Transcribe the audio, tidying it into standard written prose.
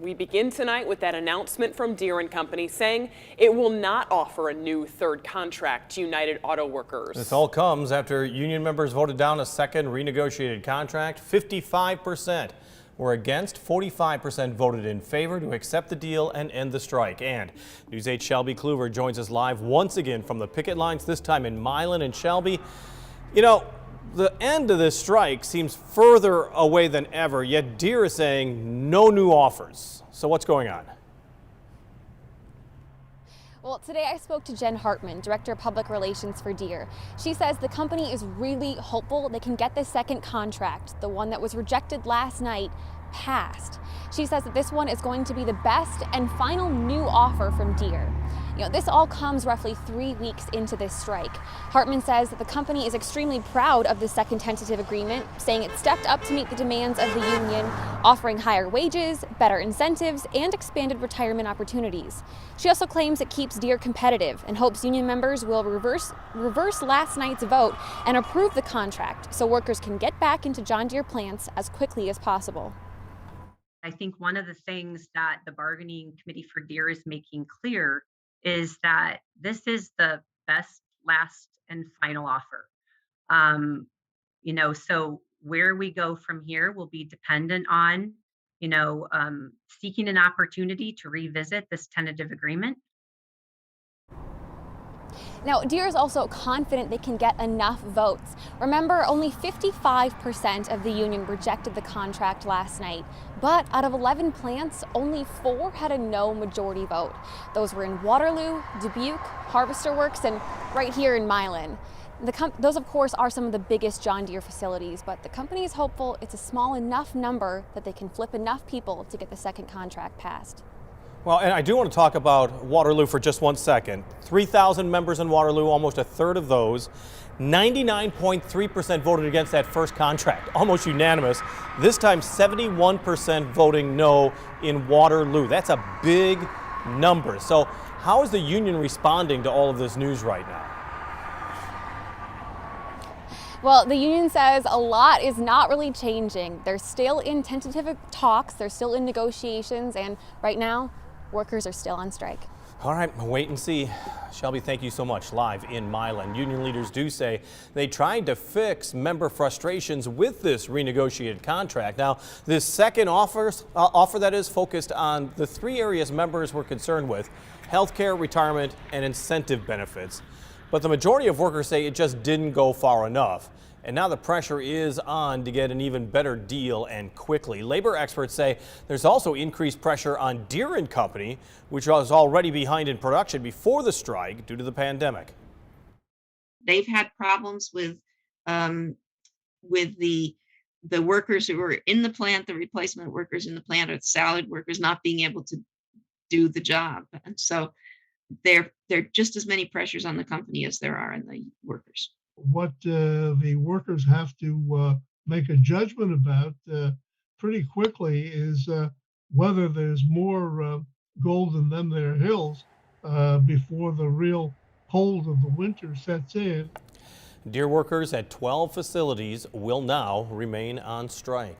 We begin tonight with that announcement from Deere & Company saying it will not offer a new third contract to United Auto Workers. This all comes after union members voted down a second renegotiated contract. 55% were against, 45% voted in favor to accept the deal and end the strike. And News 8's Shelby Kluver joins us live once again from the picket lines, this time in Milan. And Shelby, you know, the end of this strike seems further away than ever, yet Deere is saying no new offers. So what's going on? Well, today I spoke to Jen Hartman, Director of Public Relations for Deere. She says the company is really hopeful they can get the second contract, the one that was rejected last night, passed. She says that this one is going to be the best and final new offer from Deere. You know, this all comes roughly 3 weeks into this strike. Hartman says that the company is extremely proud of the second tentative agreement, saying it stepped up to meet the demands of the union, offering higher wages, better incentives, and expanded retirement opportunities. She also claims it keeps Deere competitive and hopes union members will reverse last night's vote and approve the contract so workers can get back into John Deere plants as quickly as possible. I think one of the things that the bargaining committee for Deere is making clear is that this is the best, last, and final offer. So where we go from here will be dependent on, seeking an opportunity to revisit this tentative agreement. Now, Deere is also confident they can get enough votes. Remember, only 55% of the union rejected the contract last night, but out of 11 plants, only 4 had a no majority vote. Those were in Waterloo, Dubuque, Harvester Works, and right here in Milan. Those, of course, are some of the biggest John Deere facilities, but the company is hopeful it's a small enough number that they can flip enough people to get the second contract passed. Well, and I do want to talk about Waterloo for just 1 second. 3,000 members in Waterloo, almost a third of those. 99.3% voted against that first contract, almost unanimous. This time, 71% voting no in Waterloo. That's a big number. So how is the union responding to all of this news right now? Well, the union says a lot is not really changing. They're still in tentative talks, they're still in negotiations, and right now, workers are still on strike. All right, wait and see. Shelby, thank you so much. Live in Milan. Union leaders do say they tried to fix member frustrations with this renegotiated contract. Now, this second offer that is focused on the 3 areas members were concerned with: healthcare, retirement, and incentive benefits. But the majority of workers say it just didn't go far enough. And now the pressure is on to get an even better deal, and quickly. Labor experts say there's also increased pressure on Deere & Company, which was already behind in production before the strike due to the pandemic. They've had problems with the workers who were in the plant, the replacement workers in the plant, or the salaried workers not being able to do the job. And so there are just as many pressures on the company as there are on the workers. What the workers have to make a judgment about pretty quickly is whether there's more gold in them their hills before the real cold of the winter sets in. Deere workers at 12 facilities will now remain on strike.